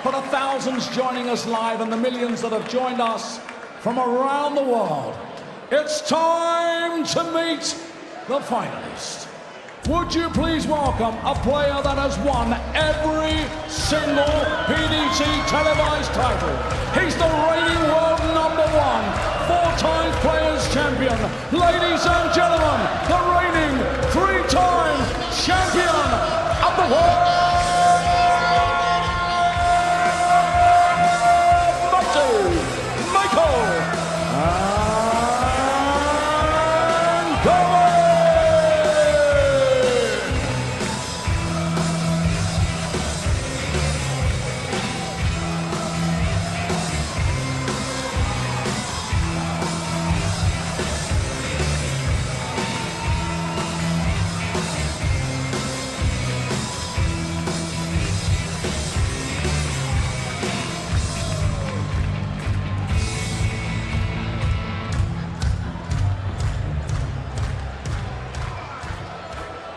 for the thousands joining us live and the millions that have joined us from around the world. It's time to meet the finalists. Would you please welcome a player that has won every single PDT televised title. He's the reigning world #1, 4-time Players Champion. Ladies and gentlemen, the reigning 3-time champion of the world,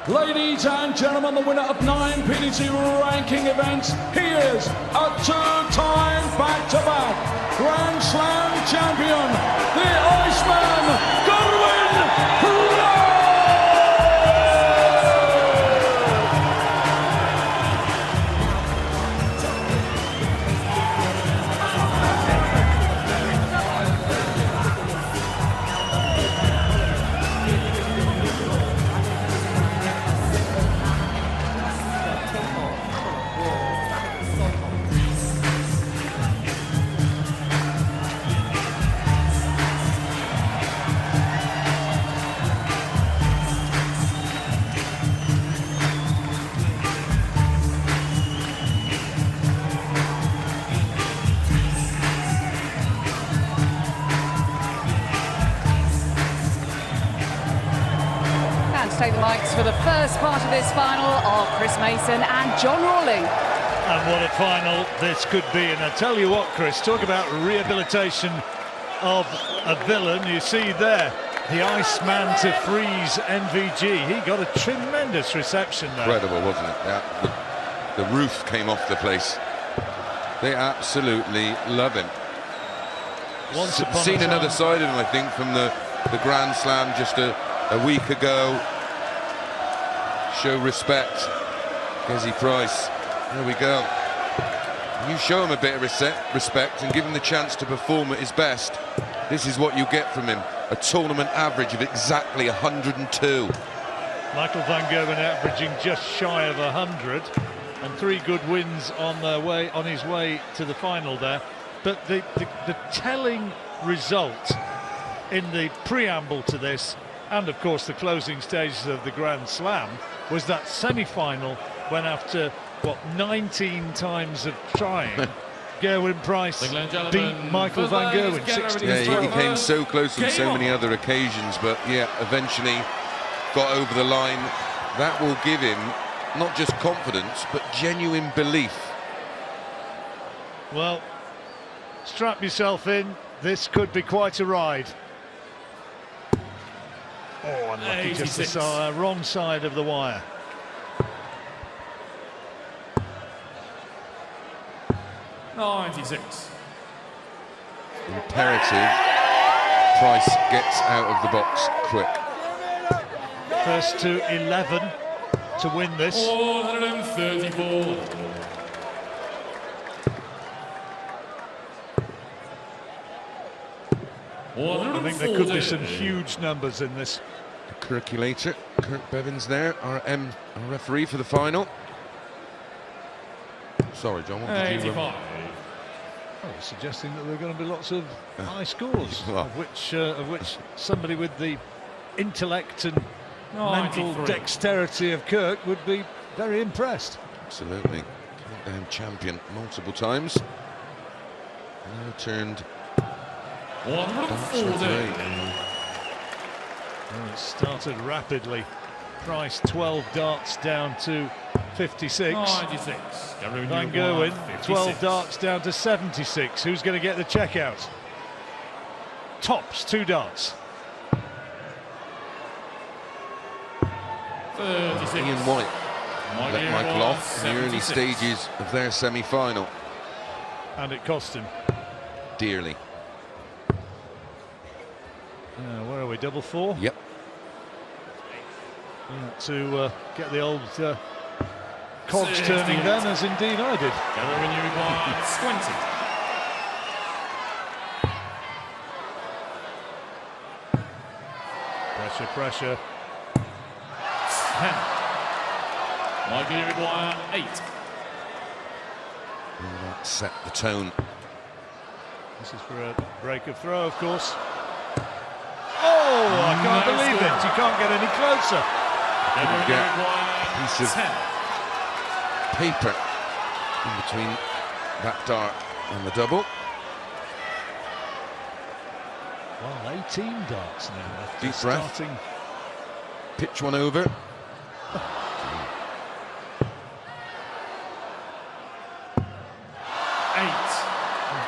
ladies and gentlemen, the winner of 9 PDT ranking events, he is a 2-time back-to-back Grand Slam champion, the Iceman, Gerwen. Take the mics for the first part of this final are Chris Mason and John Rawling. And what a final this could be. And I tell you what, Chris, talk about rehabilitation of a villain. You see there, the Iceman to freeze MVG. He got a tremendous reception there. Incredible, wasn't it? Yeah, the roof came off the place. They absolutely love him. Seen another side of him, I think, from the Grand Slam just a week ago. Show respect, Gezi Price. There we go. You show him a bit of respect and give him the chance to perform at his best. This is what you get from him. A tournament average of exactly 102. Michael van Gerwen averaging just shy of 100, and 3 good wins on his way to the final there. But the telling result in the preamble to this, and of course the closing stages of the Grand Slam, was that semi-final when, after what, 19 times of trying, Gerwen Price beat Michael van Gerwen 16-12. Yeah, he came so close on so many other occasions, but yeah, eventually got over the line. That will give him not just confidence but genuine belief. Well, strap yourself in, this could be quite a ride. Oh, unlucky, just the wrong side of the wire. '96. Imperative Price gets out of the box quick. First to 11 to win this. 434. I think there could be some huge numbers in this. The Kirkulator, Kirk Bevins there, our referee for the final. Sorry, John, what did you... Suggesting that there are going to be lots of high scores, of which somebody with the intellect and mental dexterity of Kirk would be very impressed. Absolutely. Countdown champion multiple times. Now turned... Well, it started rapidly. Price 12 darts down to 56. 96. Van Gerwen 12 darts down to 76. Who's going to get the checkout? Tops 2 darts. 36. Ian White let Michael off in the early stages of their semi-final. and it cost him. Dearly. Where are we? Double four? Yep. Yeah, to get the old cogs turning then, as indeed I did. Gerwen, you require 20. Pressure. 10. Michael, you require 8. And that set the tone. This is for a break of throw, of course. Oh, I can't believe it. You can't get any closer. Gerwen, you get require a piece of 10. paper in between that dart and the double. Well, 18 darts now after Deep breath. starting. Pitch one over. 8.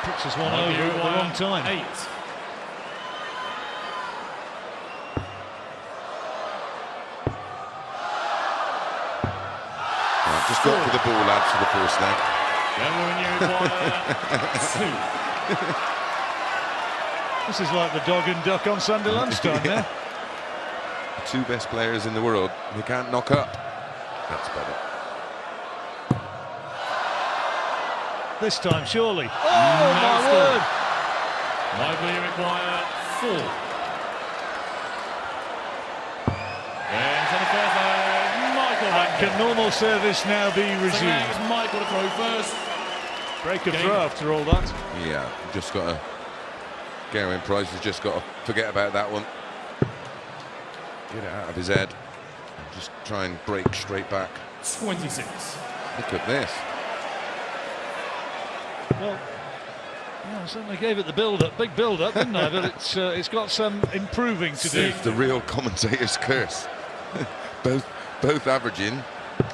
Pitches one Michael, over you at the require wrong time. 8. Right, just got for the ball, lads, for the force leg. Gerwen, you require 2. This is like the dog and duck on Sunday lunchtime now. The two best players in the world, they can't knock up. That's better. This time, surely. Oh, my word! Michael, you require 4. Into the first leg, Michael. And can normal service now be Second leg resumed? is Michael to throw first. Break of Game. throw after all that. Yeah, just got to. Gerwen Price has just got to forget about that one. Get it out of his head. And just try and break straight back. 26. Look at this. Well, yeah, I certainly gave it the build-up, big build-up, didn't I? But it's got some improving to do. It's the real commentator's curse. both averaging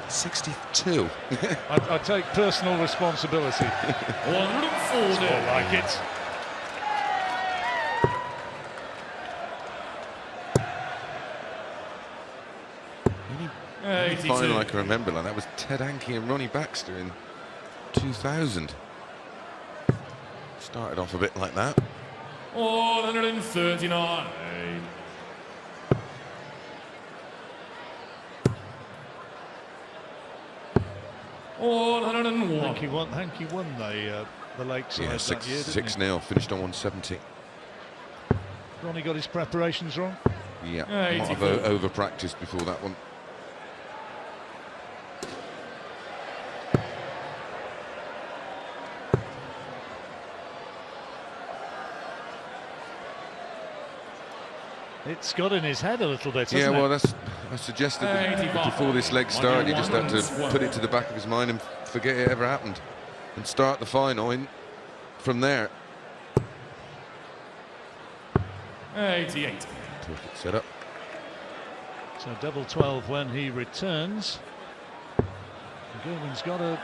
62. I take personal responsibility. 140. I like it. The final I can remember like that was Ted Anke and Ronnie Baxter in 2000. Started off a bit like that. 139. 101. Hankey won the Lakeside Yeah, that year, didn't 6-0, finished on 170. he? Ronnie got his preparations wrong. Yeah, Yeah, might have 84. over-practiced before that one. It's got in his head a little bit, Yeah, hasn't well, it? I suggested that 85. before this leg started, he just had to put it to the back of his mind and forget it ever happened, and start the final in from there. 88. Perfect setup. So double 12 when he returns. Gerwen's got to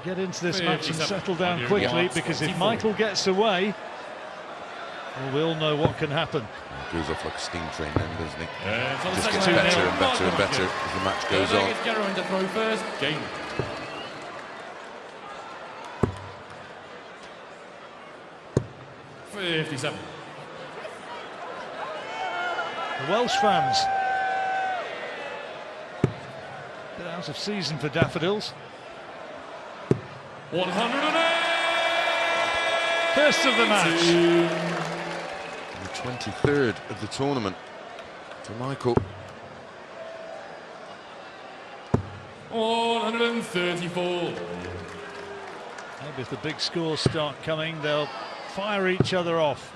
get into this match and 57. settle down Yeah. quickly, Yeah. because if 24. Michael gets away, well, we all know what can happen. Goes off like a steam train then, doesn't he? It's on the Just second gets leg. better and better and Michael better Michael. as the match Third goes leg on. is Gerwen to throw first. Game. $57. The Welsh fans, bit out of season for Daffodils. 108. First of the match. The 23rd of the tournament for Michael. 134. Maybe if the big scores start coming, they'll fire each other off,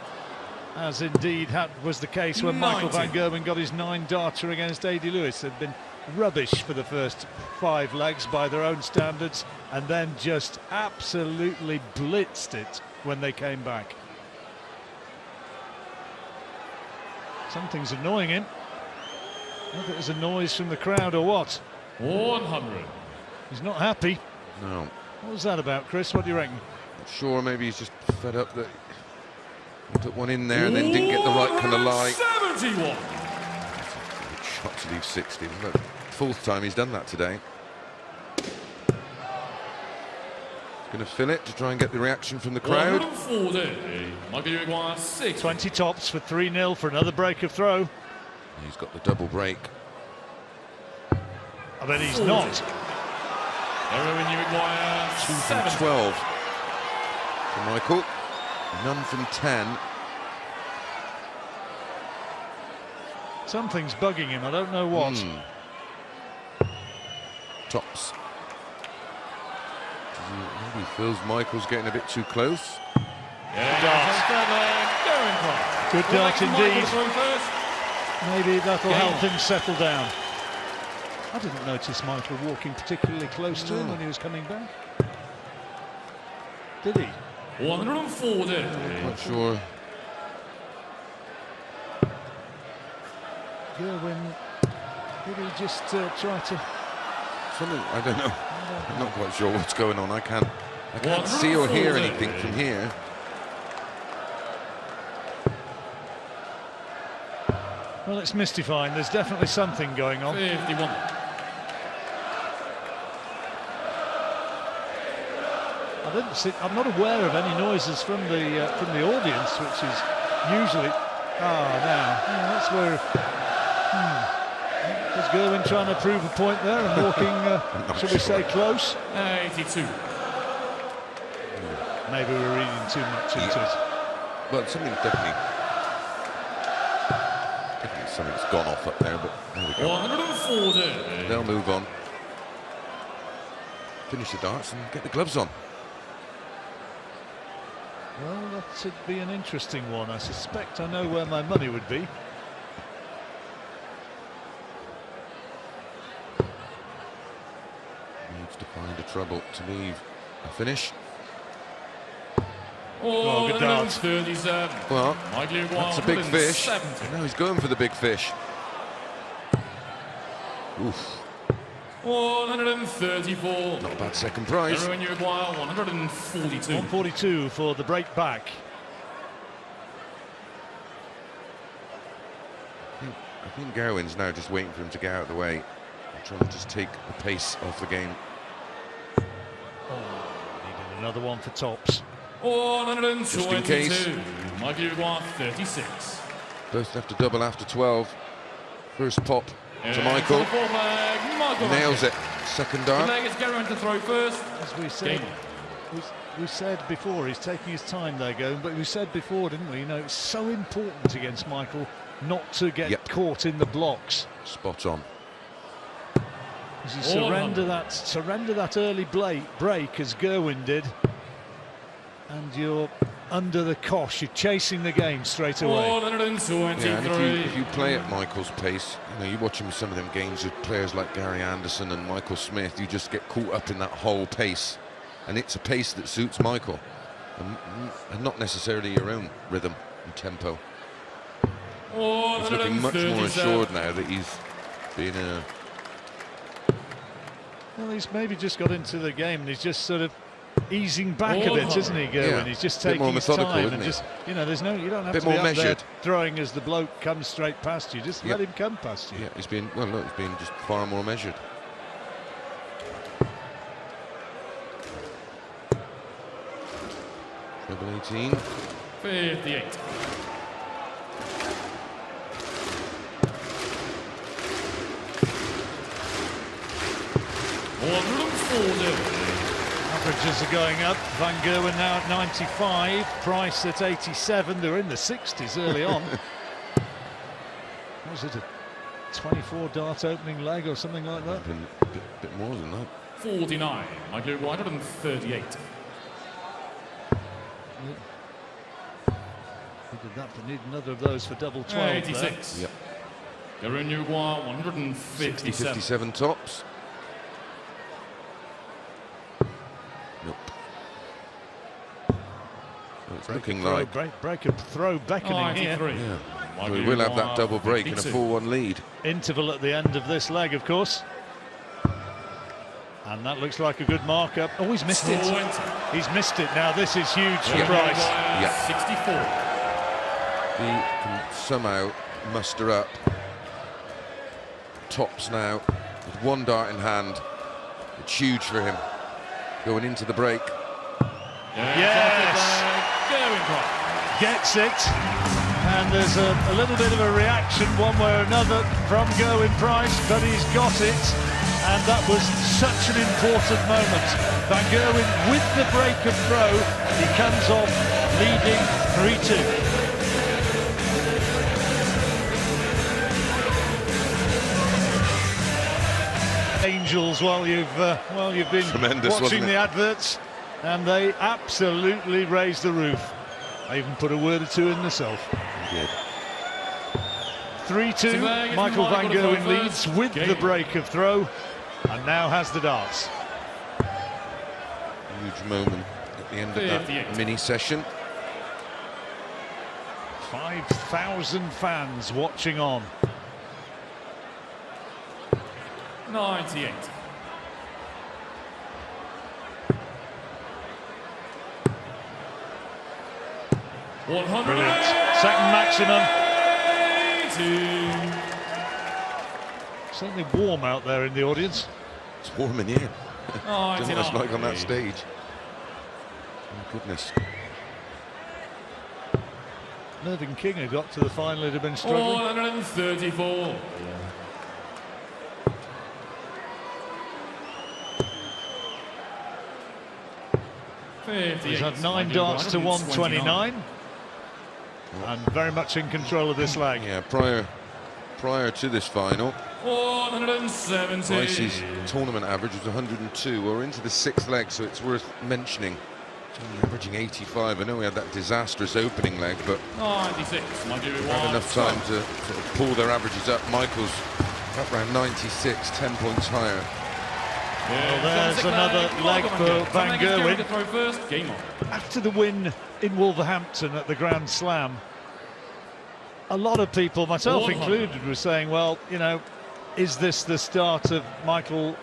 as indeed was the case when Michael 90. van Gerwen got his 9-darter against A.D. Lewis. They'd been rubbish for the first 5 legs by their own standards, and then just absolutely blitzed it when they came back. Something's annoying him. Whether it's a noise from the crowd or what. 100. He's not happy. No, What was that about, Chris? What do you reckon? not sure, maybe he's just fed up that he put one in there and then didn't get the right kind of lie. 71. Good shot to leave 60. Look, 4th time he's done that today. Going to fill it to try and get the reaction from the crowd. 140. Michael Gerwen, 6. 20 tops for 3-0 for another break of throw. He's got the double break. I bet he's not. Gerwen, you require 2 from 7. 12 for Michael. None from 10. Something's bugging him, I don't know what. Tops. Maybe feels Michael's getting a bit too close. Good dart indeed. Maybe that'll help him settle down. I didn't notice Michael walking particularly close to him when he was coming back. Did he? 140. Not sure. Gerwen, did he just try to... Something, I don't know. I'm not quite sure what's going on. I can't see or hear anything from here. Well, it's mystifying. There's definitely something going on. 51. I'm not aware of any noises from the audience, which is usually... that's where... Is Gerwen trying to prove a point there and walking, shall we say, close? 82. Maybe we're reading too much into it. Well, something definitely something's gone off up there, but there we go. 140. They'll move on. Finish the darts and get the gloves on. Well, that should be an interesting one. I suspect I know where my money would be. Needs to find a trouble to leave a finish. Oh, good dart. 37. Well, that's a big fish. 170. No, he's going for the big fish. Oof. 134. Not a bad second prize. Gerwen, you require 142. 142 for the break back. I think Gerwen's now just waiting for him to get out of the way and trying to just take the pace off the game. Needed another one for tops. 122. Just in case. Michael Gerwen, 36. Both have to double after 12. First pop to Michael. Nails it. Second dart. Flag is Gerwen to throw first. As we said, we said before, he's taking his time there, going. But we said before, didn't we? You know, it's so important against Michael not to get caught in the blocks. Spot on. As you surrender that early break as Gerwen did, and you're under the cosh, you're chasing the game straight away. 123. Yeah, and if you play at Michael's pace, you know, you watch him some of them games with players like Gary Anderson and Michael Smith, you just get caught up in that whole pace, and it's a pace that suits Michael, and not necessarily your own rhythm and tempo. He's looking much more assured now that he's been Well, he's maybe just got into the game and he's just sort of easing back a bit, isn't he, Gerwen? Yeah. He's just Bit more taking his methodical, time isn't and he? just, you know, you don't have Bit to be more up there measured. throwing as the bloke comes straight past you. Just let him come past you. Yeah, he's been just far more measured. Treble 18. 58. Averages are going up. Van Gerwen now at 95, Price at 87. They were in the 60s early on. Was it a 24 dart opening leg or something like that? Been a bit more than that. 49. Michael Gerwen, 138. He did that, but need another of those for double 12. 86. Yep. Gerwen, you require 157. 57 tops. Nope. Well, it's looking like break a throw beckoning here. 93. yeah. Michael We will have that Gerwen, double break and a 52. 4-1 lead. Interval at the end of this leg, of course. And that looks like a good markup. Oh, he's missed it. 20. He's missed it now. This is huge for Gerwen Price. requires 64. He can somehow muster up tops now with one dart in hand. It's huge for him going into the break. gets it, and there's a little bit of a reaction one way or another from Gerwen Price, but he's got it, and that was such an important moment. Van Gerwen with the break of throw, he comes off leading 3-2. Angels while you've been Tremendous, watching wasn't the it? adverts, and they absolutely raised the roof. I even put a word or two in myself. He did. 3-2, Michael Van Gerwen leads with the break of throw, and now has the darts. Huge moment at the end of that mini session. 5,000 fans watching on. 98. Brilliant. Second maximum. Certainly warm out there in the audience. It's warm in here. Doesn't know what it's like on that stage. Oh, goodness. Mervyn King, who got to the final, had been struggling. 134. He's had 9 darts to 129, and very much in control of this leg. Yeah, prior to this final, 170. Price's tournament average was 102. We're into the 6th leg, so it's worth mentioning. He's only averaging 85. I know we had that disastrous opening leg, but 96. had enough time to sort of pull their averages up. Michael's up around 96, 10 points higher. Well, there's another leg for Van Gerwen. After the win in Wolverhampton at the Grand Slam, a lot of people, myself included, were saying, well, you know, is this the start of Michael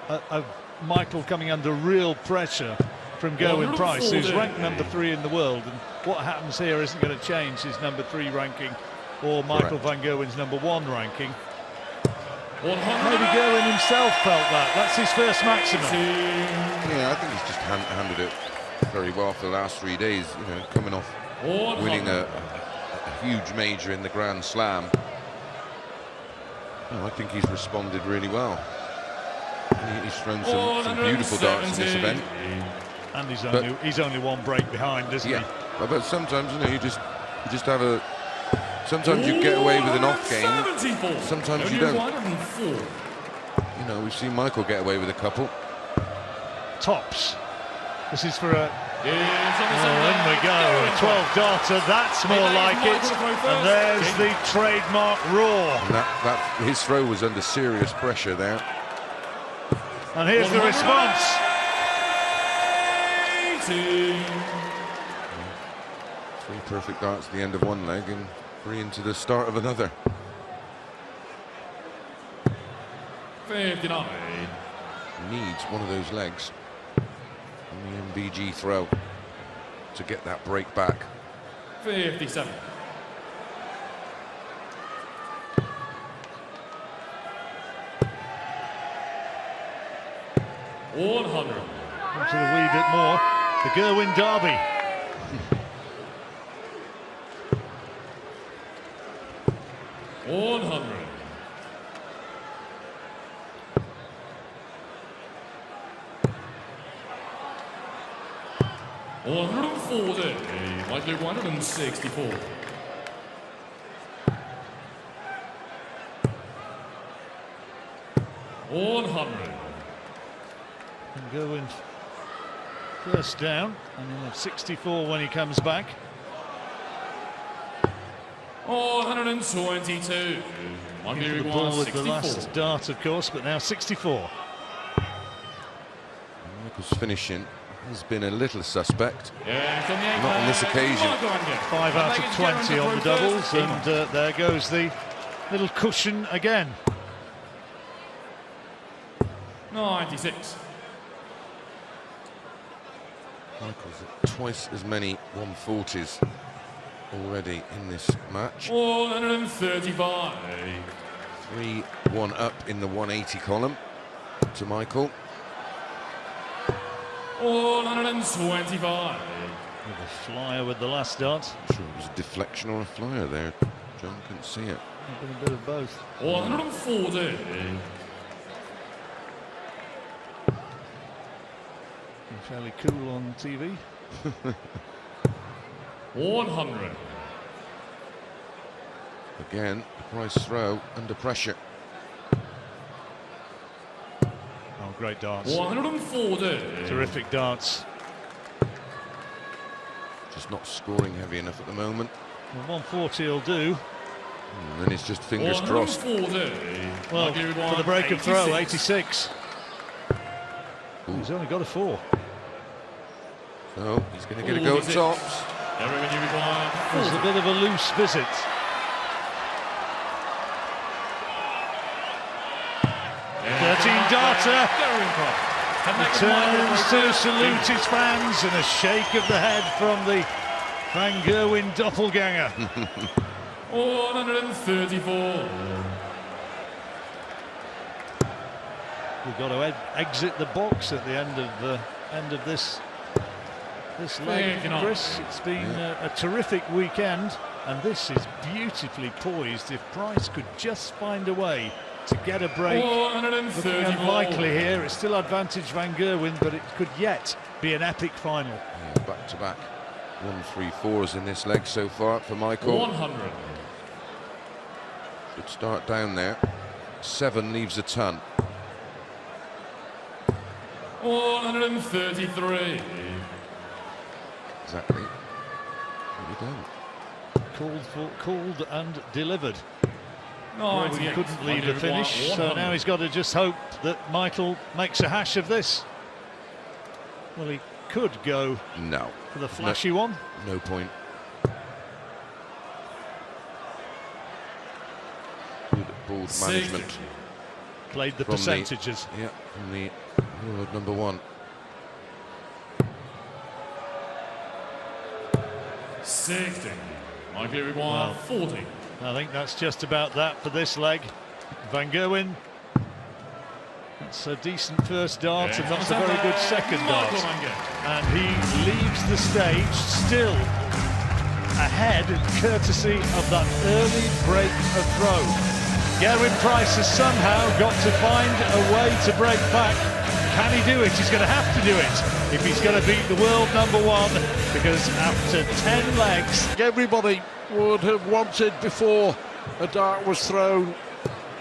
coming under real pressure from Gerwen Price, who's ranked number 3 in the world, and what happens here isn't going to change his number 3 ranking or Michael Van Gerwen's number 1 ranking. Maybe Gerwen himself felt that. That's his first maximum. Yeah, I think he's just handled it very well for the last 3 days. You know, coming off winning a huge major in the Grand Slam. I think he's responded really well. He's thrown some beautiful darts in this event. And he's only 1 break behind, isn't he? But sometimes, you know, you just have a. Sometimes you get away with an off game. Sometimes you don't. You know, we've seen Michael get away with a couple. Tops. This is for a. Oh, in we go. A 12 darter. That's more like it. And there's the trademark roar. And his throw was under serious pressure there. And here's the response. 3 perfect darts at the end of 1 leg and 3 into the start of another. 59. Needs one of those legs on the MVG throw to get that break back. 57. 100. Wanted a wee bit more. The Gerwen Derby. Likely 164. 100. And Gerwen first down, and he'll have 64 when he comes back. 122. The ball with the last dart, of course, but now 64. Michael's finishing has been a little suspect. Yeah, not on this occasion. 5 out of 20 on the doubles, and there goes the little cushion again. 96. Michael's at twice as many 140s already in this match. 135. 3-1 up in the 180 column to Michael. 125. With a flyer with the last dart. I'm sure it was a deflection or a flyer there. John couldn't see it. Been a bit of both. 140. Fairly cool on TV. 100. Again, the Price throw under pressure. Oh, great darts. 140. Terrific darts. Just not scoring heavy enough at the moment. Well, 140 will do. And then it's just fingers crossed. 140. Well, for the break of throw, 86. He's only got a 4. So he's going to get a go at tops. Everyone you require. It's a bit of a loose visit. Yeah. 13 darter. Gerwen Price. Turns to salute his fans and a shake of the head from the Van Gerwen doppelganger. 134. We've got to exit the box at the end of this leg, Chris. It's been a terrific weekend, and this is beautifully poised. If Price could just find a way to get a break, looking unlikely here. It's still advantage Van Gerwen, but it could yet be an epic final. Yeah, back-to-back 1-3-4s in this leg so far for Michael. 100. Should start down there. 7 leaves a ton. 133. Exactly. Here we go. Called and delivered. Well, he 98. couldn't leave the finish, so now he's got to just hope that Michael makes a hash of this. Well, he could go No. for the flashy one. No point. Good board management. Played the From percentages. Yeah, from the world number 1. 60. Michael require 40. I think that's just about that for this leg. Van Gerwen, that's a decent first dart, and that's a very good second dart. And he leaves the stage still ahead, courtesy of that early break of throw. Gerwen Price has somehow got to find a way to break back. Can he do it? He's going to have to do it if he's going to beat the world number 1, because after 10 legs... Everybody would have wanted before a dart was thrown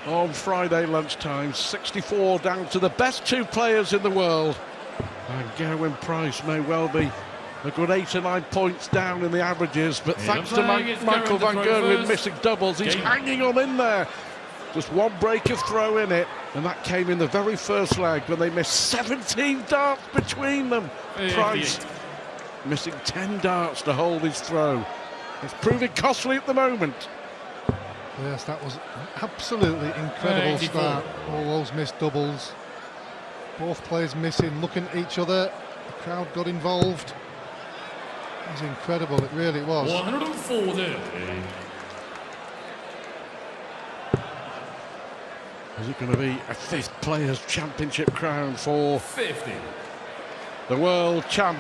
on Friday lunchtime. 64 down to the best 2 players in the world. And Gerwen Price may well be a good 8 or 9 points down in the averages, but thanks to Michael Van Gerwen missing doubles, he's hanging on in there. Just one break of throw in it, and that came in the very first leg when they missed 17 darts between them. Price missing 10 darts to hold his throw. It's proving costly at the moment. Yes, that was an absolutely incredible start. All those missed doubles. Both players missing, looking at each other. The crowd got involved. It was incredible, it really was. 140. Is it going to be a 5th Players' Championship crown for 50. the world champ?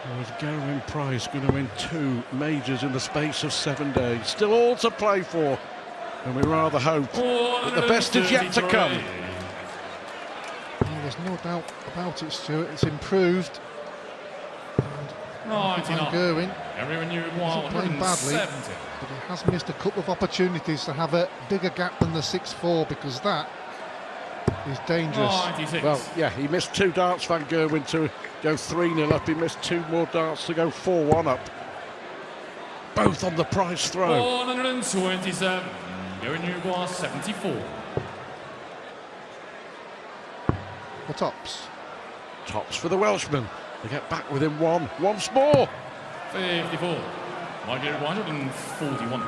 Or is Gerwen Price going to win 2 majors in the space of 7 days? Still all to play for, and we rather hope that the best is yet to come. Yeah, there's no doubt about it, Stuart. It's improved. And 99. Van Gerwen Everyone you isn't want. playing badly, 170. but he has missed a couple of opportunities to have a bigger gap than the 6-4, because that is dangerous. 96. Well, yeah, he missed 2 darts, Van Gerwen, to go 3-0 up. He missed 2 more darts to go 4-1 up. Both on the Price throw. 127. Gerwen Uruguay 74. The tops. Tops for the Welshman. They get back within 1 once more. 54. Michael 141.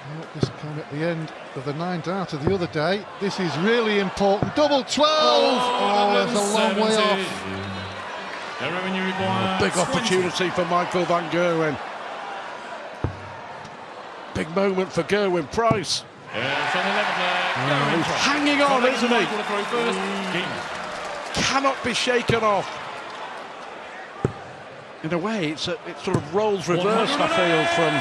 Well, this came at the end of the 9-darter the other day. This is really important. Double 12! Oh, that's a long way off. Gerwen Uruguay. Big opportunity for Michael Van Gerwen. Big moment for Gerwen Price. It's on the 11th leg. He's hanging on, isn't he? Michael to throw first. King. Cannot be shaken off. in a way, it sort of roles reversed, I feel, from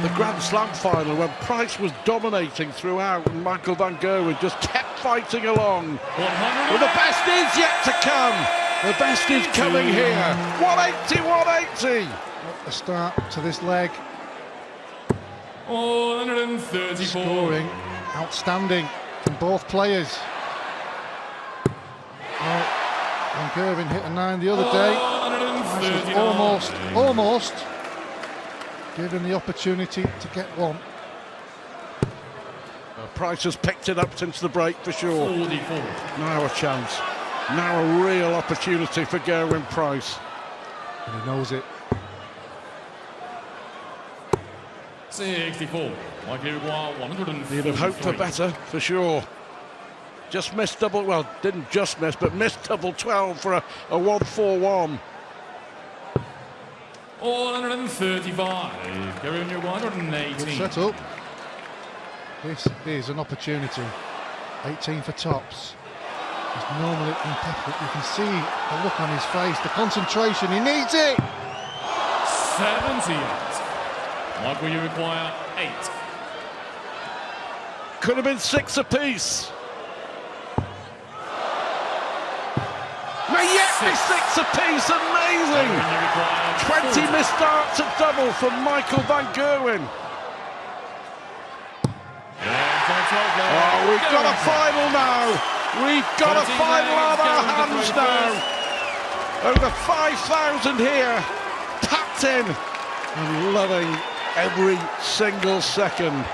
the Grand Slam final when Price was dominating throughout and Michael van Gerwen just kept fighting along. Well, the best is yet to come. The best is coming here. 180, 180. What a start to this leg. 134. Scoring outstanding from both players. Well, Van Gerwen hit a 9 the other day. Price was almost given the opportunity to get one. Price has picked it up since the break for sure. 44. Now a chance. Now a real opportunity for Gerwen Price. And he knows it. 64. Michael Gerwen, 143. He'd have hoped for better, for sure. Just missed double, well, didn't just miss, but missed double 12 for a 1-4-1. 135. Gerwen, 118. Good set up. This is an opportunity. 18 for tops. He's normally impeccable. You can see the look on his face, the concentration. He needs it. 78. Michael, you require 8. Could have been 6 apiece. May yet be 6 apiece. Amazing. 20 missed darts at double from Michael van Gerwen. Oh, we've got a final now. We've got a final on our hands now. Over 5,000 here, packed in and loving every single second.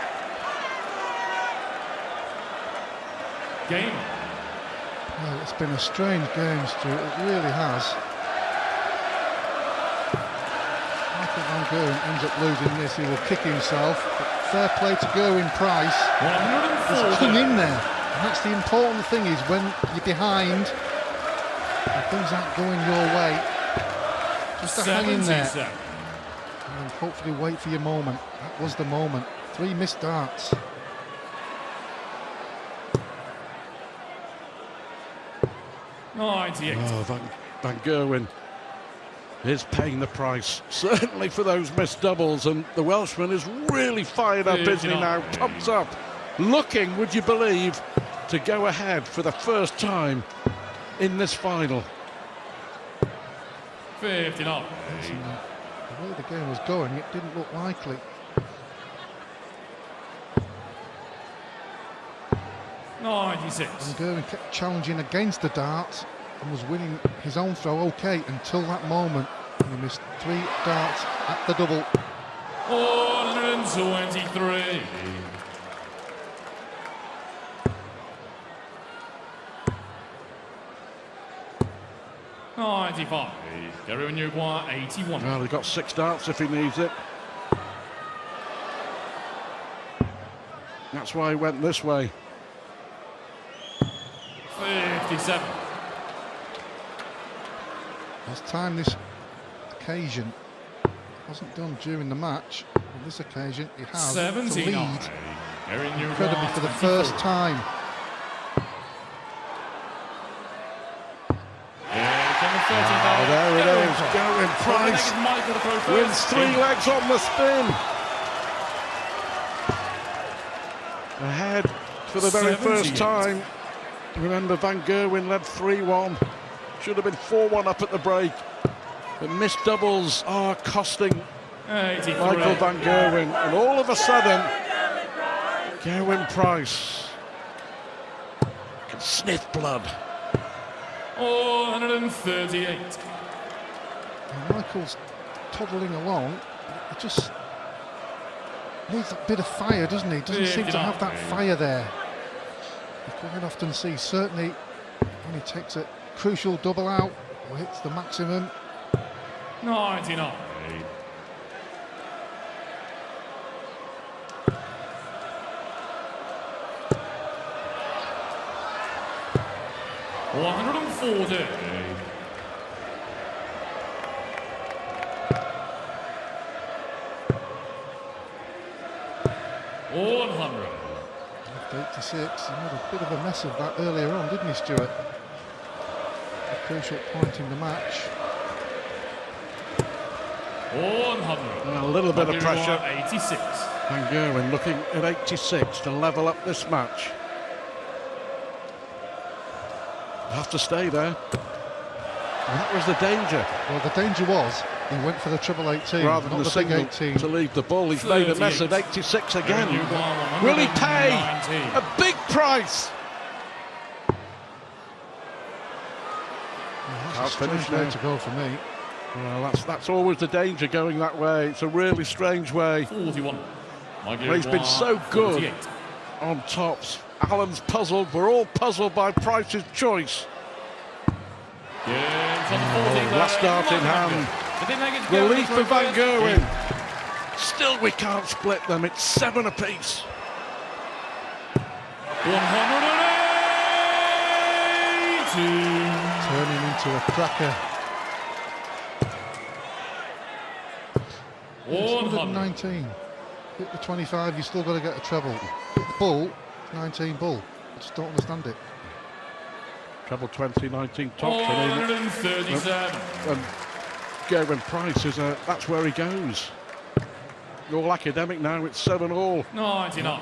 Game. Well, it's been a strange game, Stuart. It really has. Michael van Gerwen ends up losing this. He will kick himself. But fair play to Gerwen Price. He's hung in there. And that's the important thing, is when you're behind and things aren't going your way, just to hang in there and hopefully wait for your moment. That was the moment. 3 missed darts. Oh, Van Gerwen is paying the price, certainly for those missed doubles, and the Welshman is really fired up, isn't he now? Pumped up, looking, would you believe, to go ahead for the first time in this final. 59. The way the game was going, it didn't look likely. 96. Van Gerwen kept challenging against the darts and was winning his own throw okay until that moment. And he missed 3 darts at the double. 123. $95. Gerwen, you require 81. Well, he's got 6 darts if he needs it. That's why he went this way. 57. Last time this occasion wasn't done during the match. On this occasion, he has to 79. lead Gerwen, you incredibly require for the 24. first time. Oh, there it is. Gerwen Price wins 3 legs on the spin. Ahead for the very first time. Remember, Van Gerwen led 3-1. Should have been 4-1 up at the break. But missed doubles are costing 83. Michael van Gerwen. And all of a sudden, Gerwen Price can sniff blood. 138. And Michael's toddling along. He just needs a bit of fire, doesn't he? Doesn't seem to have that fire there. You quite often see, certainly when he takes a crucial double out or hits the maximum. 99. $140. $100. 86. He made a bit of a mess of that earlier on, didn't he, Stuart? Crucial point in the match. 100. A little bit of pressure. 86. Van Gerwen looking at 86 to level up this match. Have to stay there. And that was the danger. Well, the danger was he went for the treble 18, Rather than not the the big signal 18. to leave the ball, he's made a mess at 86 again. Will he pay a big price? That's a strange way to go for me. Well, that's always the danger, going that way. It's a really strange way. 41. Well, he's been so good 48. on tops. Alan's puzzled. We're all puzzled by Price's choice. Last dart in hand. Relief for Van Gerwen. Still, we can't split them. It's 7 apiece. 180. Turning into a cracker. 119. Hit the 25, you still got to get a treble. Hit the bull, 19 bull. I just don't understand it. Treble 2019 tops. 137. And Gerwen Price that's where he goes. All academic now. It's 7 all. 99.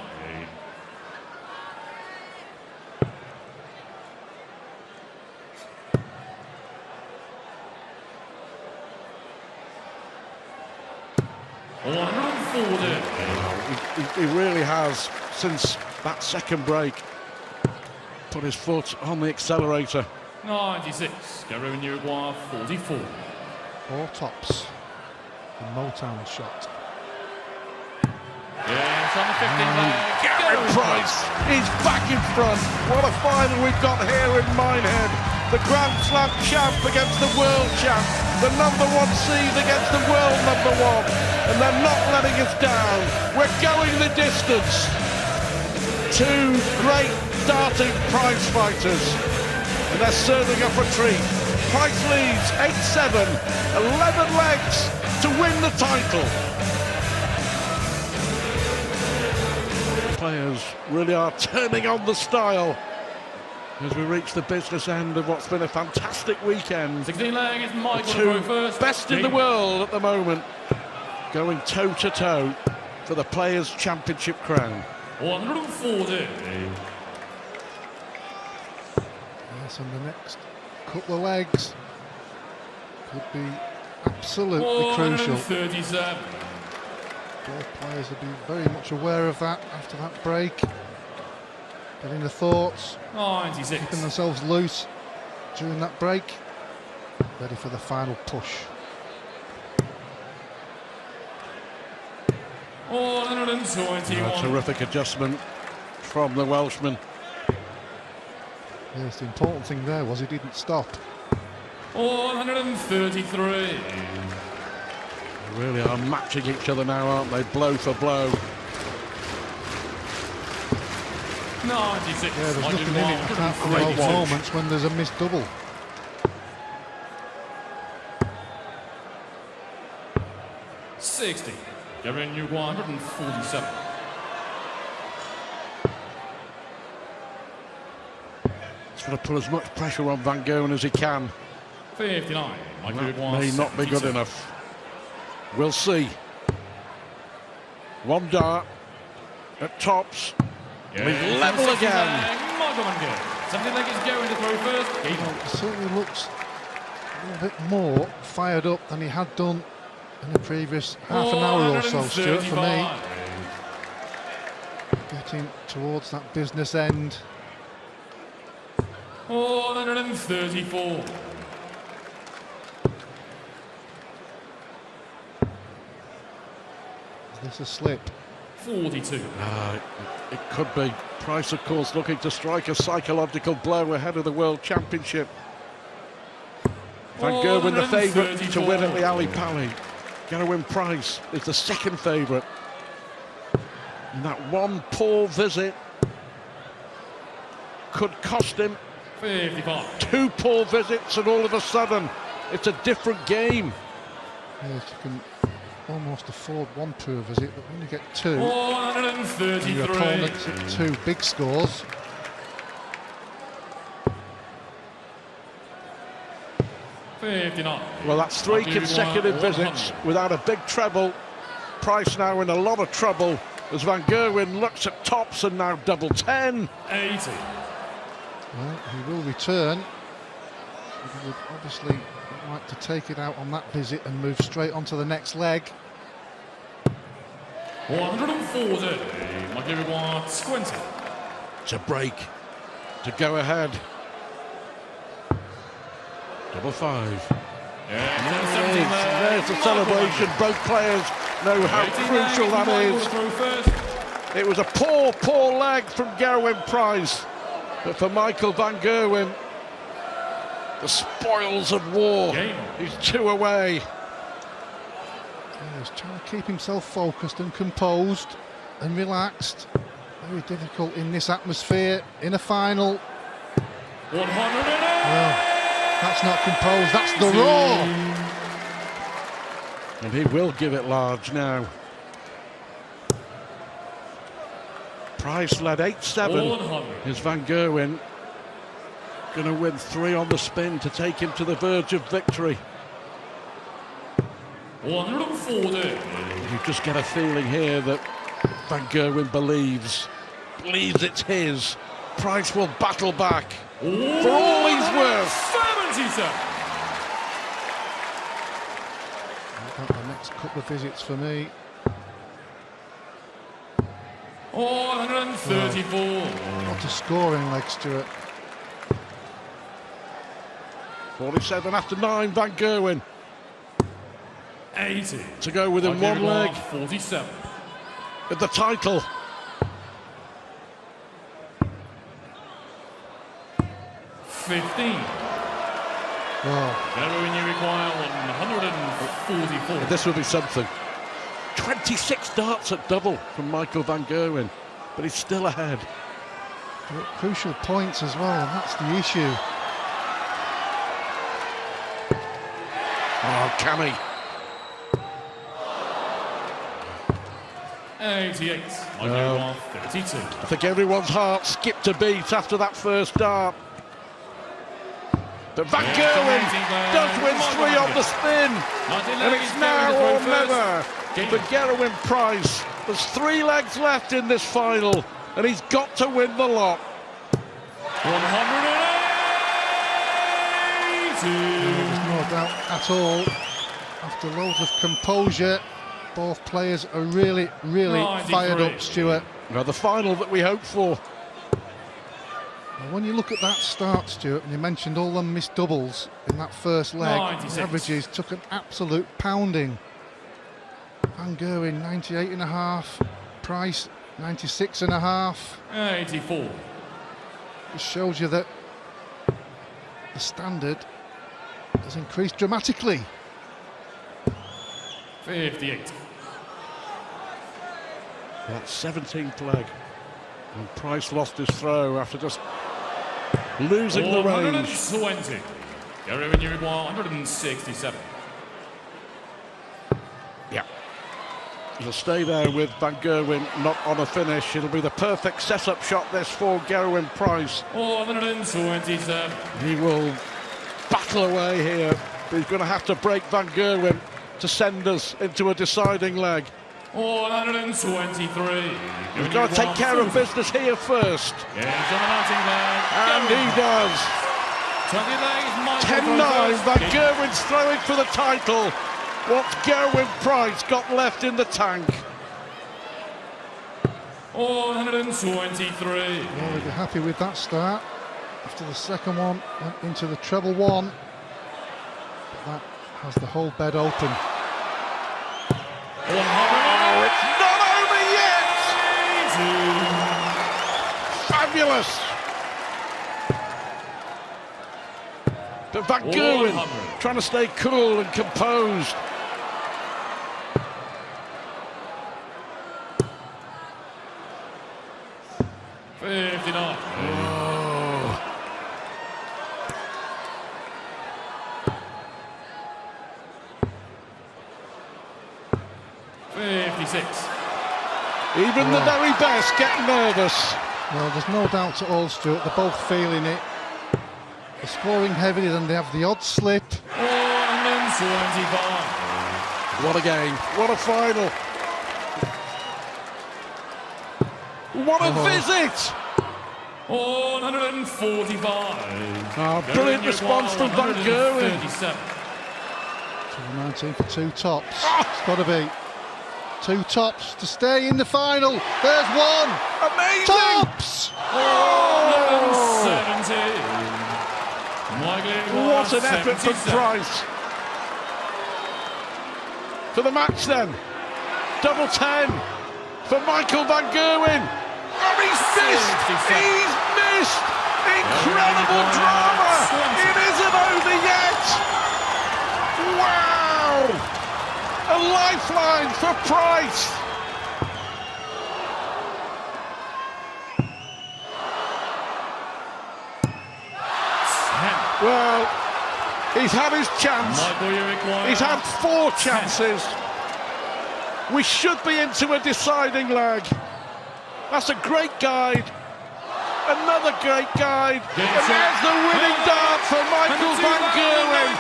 He really has, since that second break, put his foot on the accelerator. 96. Gerwen, Uruguay, 44. 4 tops. The Motown shot. Yes, on the 15 leg. Gerwen Price is back in front. What a final we've got here in Minehead. The Grand Slam champ against the world champ. The number 1 seed against the world number 1. And they're not letting us down. We're going the distance. 2 great darting prize fighters. And they're serving up a treat. Price leads 8-7, 11 legs to win the title. Players really are turning on the style as we reach the business end of what's been a fantastic weekend. 16 leg is Michael Two to go first. best in the world at the moment, going toe-to-toe for the Players' Championship crown. 140. Yes, and the next couple of legs could be absolutely crucial. 137. Both players will be very much aware of that after that break. Getting the thoughts, 96. keeping themselves loose during that break. Ready for the final push. 121. A terrific adjustment from the Welshman. Yes, the important thing there was he didn't stop. 133. They really are matching each other now, aren't they? Blow for blow. 96. Yeah, there's Michael nothing in it apart from those moments when there's a missed double. $60. Gerwen, Uruguay, 147. He's going to put as much pressure on Van Gerwen as he can. 59. Michael That Uruguay, may not be good 72. enough. We'll see. 1 dart at tops. Yeah, Level 60 again. leg, Michael Van Gerwen. 70 leg is going to throw first. Well, he certainly looks a little bit more fired up than he had done in the previous half an hour or so, Stuart, for me. Getting towards that business end. 134. Is this a slip? 42. It could be. Price, of course, looking to strike a psychological blow ahead of the World Championship. Van Gerwen the favourite to win at the Ali Pali. Gerwen Price is the second favourite. And that one poor visit could cost him. 55. 2 poor visits and all of a sudden it's a different game. Yes, you can almost afford 1 poor visit, but when you get 2, and 133. your opponent's at 2 big scores. 59. Well, that's 3 consecutive visits without a big treble. Price now in a lot of trouble as Van Gerwen looks at tops and now double 10. 80. Well, he will return. He would obviously like to take it out on that visit and move straight onto the next leg. 140. Mikey Gerwen, 20. To break, to go ahead. Double 5. There's the celebration. Both players know how crucial that is. It was a poor leg from Gerwen Price, but for Michael Van Gerwen, the spoils of war. He's 2 away. He's trying to keep himself focused and composed and relaxed. Very difficult in this atmosphere in a final. 108. Well, that's not composed, that's the roar. And he will give it large now. Price led 8-7. Is Van Gerwen going to win 3 on the spin to take him to the verge of victory? 140. You just get a feeling here that Van Gerwen believes it's his. Price will battle back for all he's worth. 77. The next couple of visits for me. 134. What a scoring leg, Stuart. 47 after 9, Van Gerwen 80. to go within 1 leg 47. at the title. 15. Well, Gerwen, you require 144. This will be something. 26 darts at double from Michael Van Gerwen, but he's still ahead. crucial points as well, and that's the issue. Oh, can he? 88. Michael 32. I think everyone's heart skipped a beat after that first dart. But Van Gerwen does win 3 on the spin. And it's now or never for Gerwen Price. There's 3 legs left in this final, and he's got to win the lot. 180. There's no doubt at all. After loads of composure, both players are really fired up, Stuart. Now the final that we hope for. When you look at that start, Stuart, and you mentioned all the missed doubles in that first leg, 96. the averages took an absolute pounding. Van Gerwen 98.5, Price 96.5. 84. It shows you that the standard has increased dramatically. 58. That's 17th leg. And Price lost his throw after just losing the range. 120. Gerwen, you require 167. Yeah. He'll stay there with Van Gerwen not on a finish. It'll be the perfect setup shot this for Gerwen Price. 127. He will battle away here. But he's going to have to break Van Gerwen to send us into a deciding leg. 123. He's got to take care of business here first. Yes, dominating there. And he does. 20 legs, 10-9, Van Gerwen's throwing for the title. What's Gerwen Price got left in the tank? 123. Well, we'll be happy with that start. After the second one, went into the treble one. But that has the whole bed open. Oh, it's not over yet! Fabulous! But Van Gerwen trying to stay cool and composed. Oh. 59. 56. Even the very best get nervous. Well, there's no doubt at all, Stuart. They're both feeling it. They're scoring heavily, then they have the odd slip. Oh, What a game. What a final. What a visit. 145. Brilliant response from Van Gerwen. 219 for two tops. It's got to be. Two tops to stay in the final. There's one. Amazing. Tops! What an effort from Price. For the match then. Double 10 for Michael Van Gerwen. Oh, he's missed! He's missed! Incredible drama! It isn't over yet! Wow! A lifeline for Price! Well, he's had his chance. He's had 4 chances. We should be into a deciding leg. That's a great guide. Another great guide. And there's the winning dart for Michael Van Gerwen.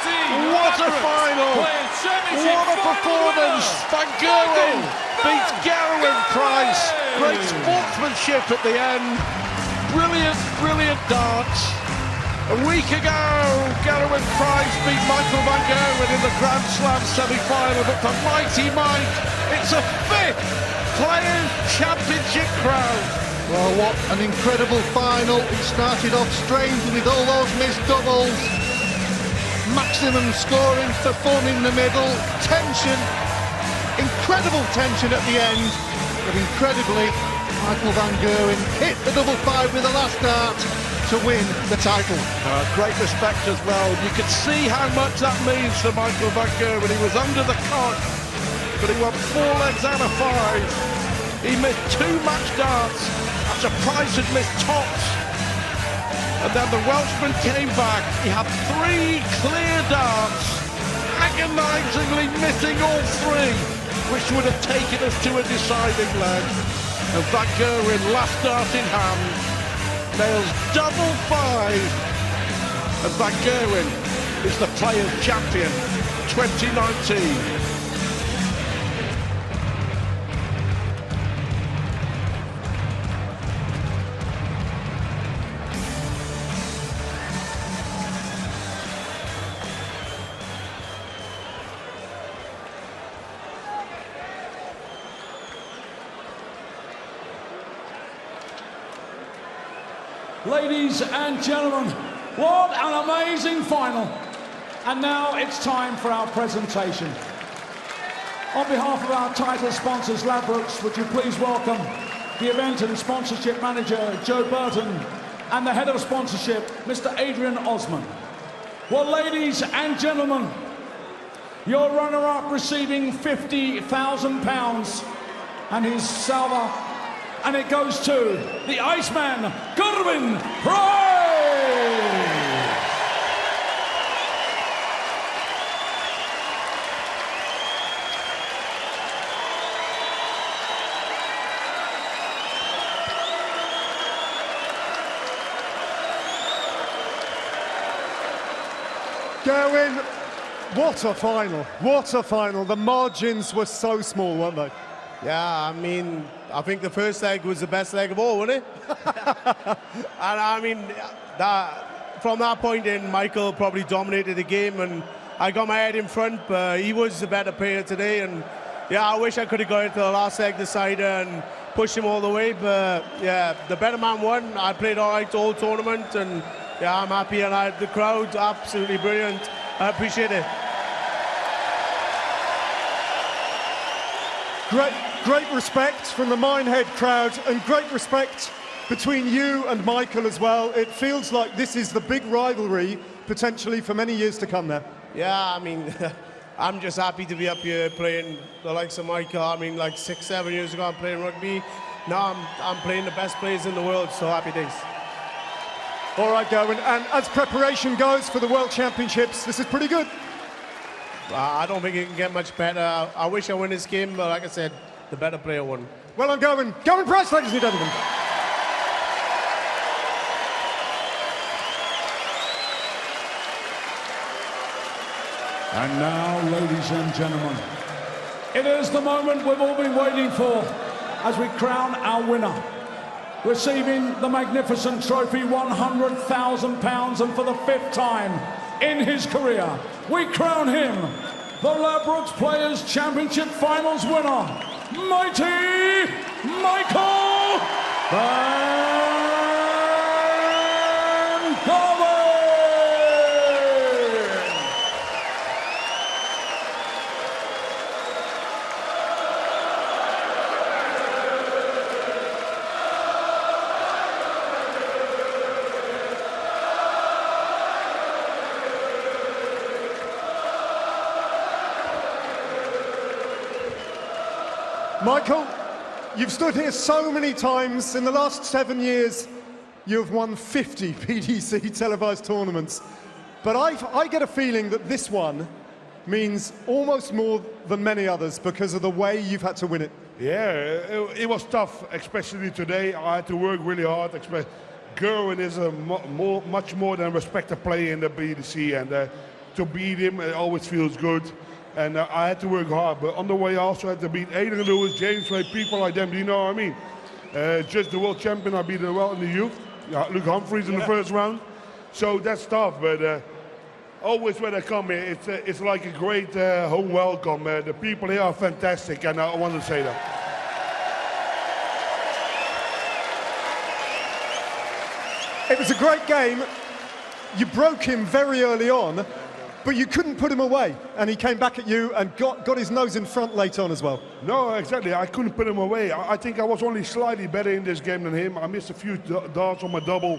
What a final. What a performance. Van Gerwen beats Gerwen Price. Great sportsmanship at the end. Brilliant, brilliant darts. A week ago, Gerwen Price beat Michael Van Gerwen in the Grand Slam semi-final, but for mighty Mike, it's a 5th Players' Championship crown. Well, what an incredible final. It started off strange with all those missed doubles. Maximum scoring for fun in the middle. Tension. Incredible tension at the end. But incredibly, Michael Van Gerwen hit the double 5 with the last dart to win the title. Great respect as well. You could see how much that means to Michael Van Gerwen. He was under the cosh, but he won 4 legs out of 5. He missed 2 match darts after Price had missed tops. And then the Welshman came back. He had 3 clear darts, agonisingly missing all 3, which would have taken us to a deciding leg. And Van Gerwen, last dart in hand, nails double 5, and Van Gerwen is the Players' Champion 2019. Ladies and gentlemen, what an amazing final. And now it's time for our presentation. On behalf of our title sponsors, Ladbrokes, would you please welcome the event and sponsorship manager, Joe Burton, and the head of sponsorship, Mr. Adrian Osman. Well, ladies and gentlemen, your runner-up receiving £50,000 and his salver, and it goes to the Iceman, Gerwen Price! Gerwen, what a final, what a final. The margins were so small, weren't they? Yeah, I mean, I think the first leg was the best leg of all, wasn't it? And I mean, from that point in, Michael probably dominated the game, and I got my head in front, but he was the better player today. And yeah, I wish I could have got into the last leg decider and pushed him all the way, but yeah, the better man won. I played all right the whole tournament, and yeah, I'm happy, and the crowd, absolutely brilliant. I appreciate it. Great respect from the Minehead crowd, and great respect between you and Michael as well. It feels like this is the big rivalry, potentially for many years to come now. Yeah, I mean, I'm just happy to be up here playing the likes of Michael. I mean, like 6-7 years ago, I'm playing rugby. Now I'm playing the best players in the world, so happy days. All right, Gerwen, and as preparation goes for the World Championships, this is pretty good. I don't think it can get much better. I wish I win this game, but like I said, the better player won. Well done, Gerwen. Gerwen Price, ladies and gentlemen. And now, ladies and gentlemen, it is the moment we've all been waiting for as we crown our winner. Receiving the magnificent trophy, £100,000, and for the 5th time in his career, we crown him the Ladbrokes Players' Championship Finals winner, Mighty Michael Van Gerwen! Michael, you've stood here so many times. In the last 7 years, you've won 50 PDC televised tournaments. But I get a feeling that this one means almost more than many others because of the way you've had to win it. Yeah, it was tough, especially today. I had to work really hard. Gerwen is a much more than a respected player in the BDC, and to beat him, it always feels good. And I had to work hard, but on the way I also had to beat Adrian Lewis, James Ray, people like them. Do you know what I mean? Just the world champion, I beat him well in the youth. Luke Humphreys in the first round. So that's tough, but always when I come here, it's like a great home welcome. The people here are fantastic, and I want to say that. It was a great game. You broke him very early on, but you couldn't put him away, and he came back at you and got his nose in front late on as well. No, exactly. I couldn't put him away. I think I was only slightly better in this game than him. I missed a few darts on my double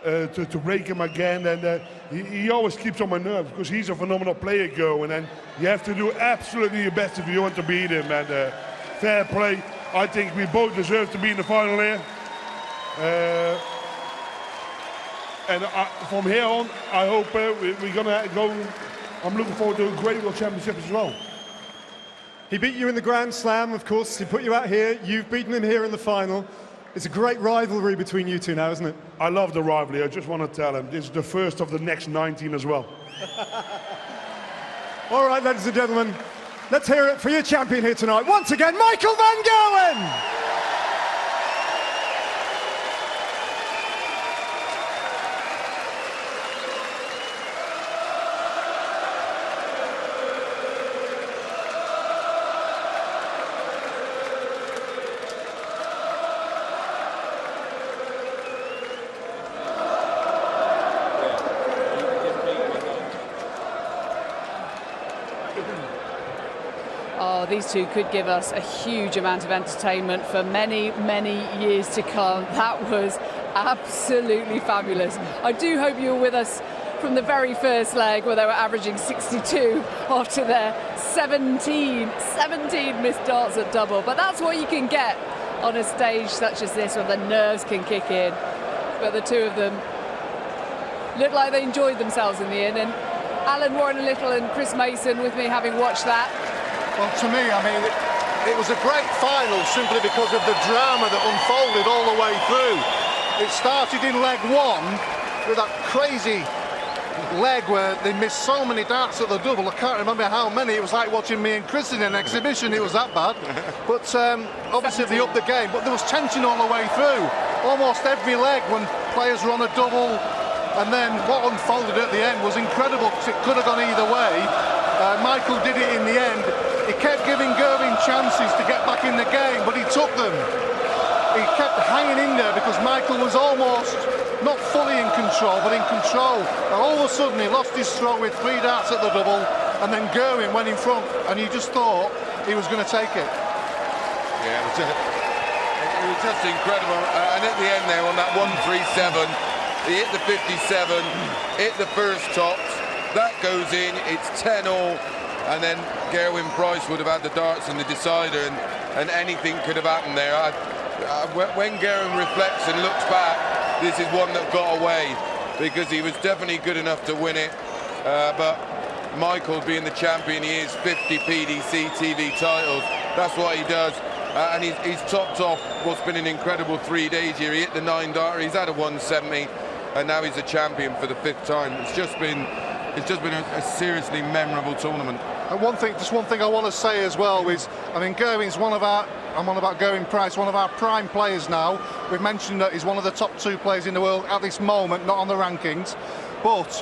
to break him again, and he always keeps on my nerves because he's a phenomenal player, Gerwen, and you have to do absolutely your best if you want to beat him. And fair play. I think we both deserve to be in the final here. And from here on, I hope we're going to go. I'm looking forward to a great World Championship as well. He beat you in the Grand Slam, of course. He put you out here. You've beaten him here in the final. It's a great rivalry between you two now, isn't it? I love the rivalry. I just want to tell him this is the first of the next 19 as well. All right, ladies and gentlemen, let's hear it for your champion here tonight. Once again, Michael Van Gerwen! Oh, these two could give us a huge amount of entertainment for many, many years to come. That was absolutely fabulous. I do hope you were with us from the very first leg where they were averaging 62 after their 17 missed darts at double. But that's what you can get on a stage such as this where the nerves can kick in. But the two of them looked like they enjoyed themselves in the end. And Alan Warren a little and Chris Mason with me having watched that. Well, to me, I mean, it was a great final simply because of the drama that unfolded all the way through. It started in leg one with that crazy leg where they missed so many darts at the double. I can't remember how many. It was like watching me and Chris in an exhibition. It was that bad. But obviously they upped the game. But there was tension all the way through. Almost every leg when players were on a double. And then what unfolded at the end was incredible because it could have gone either way. Michael did it in the end. He kept giving Gerwen chances to get back in the game, but he took them. He kept hanging in there because Michael was almost not fully in control, but in control. And all of a sudden he lost his throw with 3 darts at the double, and then Gerwen went in front, and you just thought he was going to take it. Yeah, it was just incredible. And at the end there, on that 137, he hit the 57, hit the first tops. That goes in, it's 10-all. And then Gerwen Price would have had the darts in the decider, and anything could have happened there. When Gerwen reflects and looks back, this is one that got away because he was definitely good enough to win it. But Michael, being the champion he is, 50 PDC TV titles, that's what he does. And he's topped off what's been an incredible 3 days here. He hit the 9 darter, he's had a 170, and now he's a champion for the 5th time. It's just been it's just been a seriously memorable tournament. And just one thing I want to say as well is, I mean, Gerwen's one of our, I'm on about Gerwen Price, one of our prime players now. We've mentioned that he's one of the top 2 players in the world at this moment, not on the rankings. But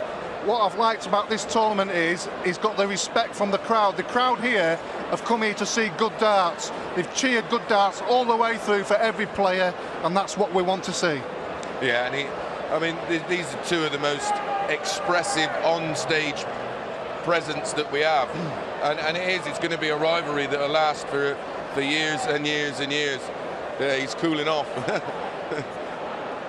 what I've liked about this tournament is he's got the respect from the crowd. The crowd here have come here to see good darts. They've cheered good darts all the way through for every player, and that's what we want to see. Yeah, and I mean, these are 2 of the most expressive on-stage presence that we have, and it's going to be a rivalry that'll last for years and years and years. He's cooling off.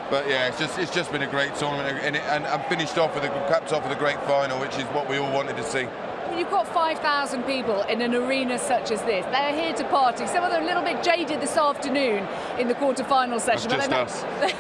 But yeah, it's just been a great tournament, and finished off with capped off with a great final, which is what we all wanted to see. You've got 5,000 people in an arena such as this. They're here to party. Some of them a little bit jaded this afternoon in the quarter-final session. That's just us.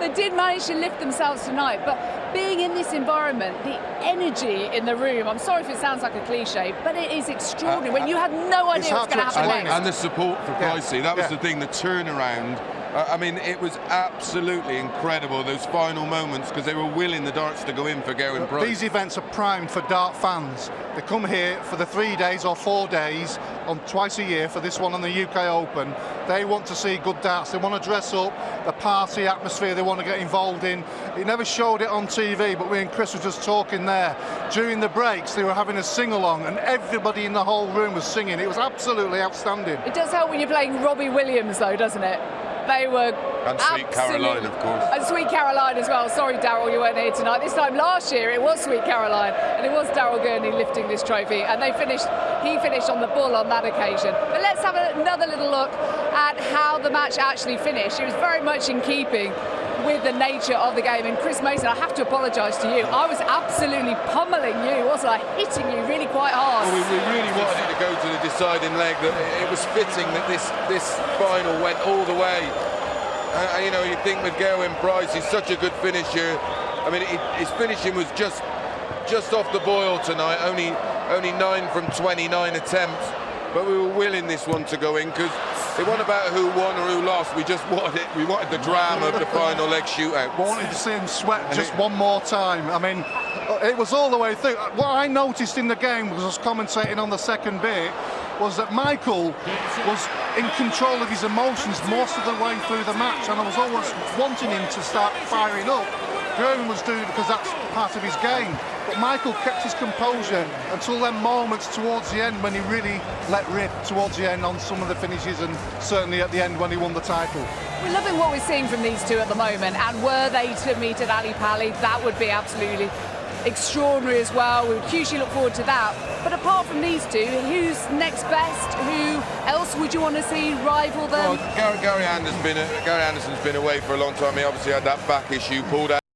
They did manage to lift themselves tonight, but being in this environment, the energy in the room, I'm sorry if it sounds like a cliche, but it is extraordinary when you had no idea what's going to happen next. And the support for Pricey, that was the thing, the turnaround. I mean, it was absolutely incredible, those final moments, because they were willing the darts to go in for Gerwen Price. These events are primed for dart fans. They come here for the 3 days or 4 days, on twice a year for this one on the UK Open. They want to see good darts. They want to dress up, the party atmosphere they want to get involved in. It never showed it on TV, but me and Chris were just talking there. During the breaks, they were having a sing-along, and everybody in the whole room was singing. It was absolutely outstanding. It does help when you're playing Robbie Williams, though, doesn't it? They were and Sweet Caroline, of course. And Sweet Caroline as well. Sorry, Daryl, you weren't here tonight. This time last year, it was Sweet Caroline, and it was Daryl Gurney lifting this trophy, and he finished on the bull on that occasion. But let's have another little look at how the match actually finished. It was very much in keeping with the nature of the game. And Chris Mason, I have to apologise to you. I was absolutely pummeling you, wasn't I? Hitting you really quite hard. Well, we really wanted it to go to the deciding leg. That it was fitting that this final went all the way. You know, you think with Gerwen Price, he's such a good finisher. I mean, his finishing was just off the boil tonight. Only 9 from 29 attempts. But we were willing this one to go in because it wasn't about who won or who lost. We just wanted it. We wanted the drama of the final leg shootout. Wanted to see him sweat just one more time. I mean, it was all the way through. What I noticed in the game, was I was commentating on the second bit, was that Michael was in control of his emotions most of the way through the match, and I was always wanting him to start firing up. Gerwen was doing it because that's part of his game, but Michael kept his composure until them moments towards the end when he really let rip towards the end on some of the finishes, and certainly at the end when he won the title. We're loving what we're seeing from these two at the moment, and were they to meet at Ali Pali, that would be absolutely extraordinary as well. We would hugely look forward to that. But apart from these two, who's next best? Who else would you want to see rival them? Well, Gary Anderson's been away for a long time. He obviously had that back issue, pulled out.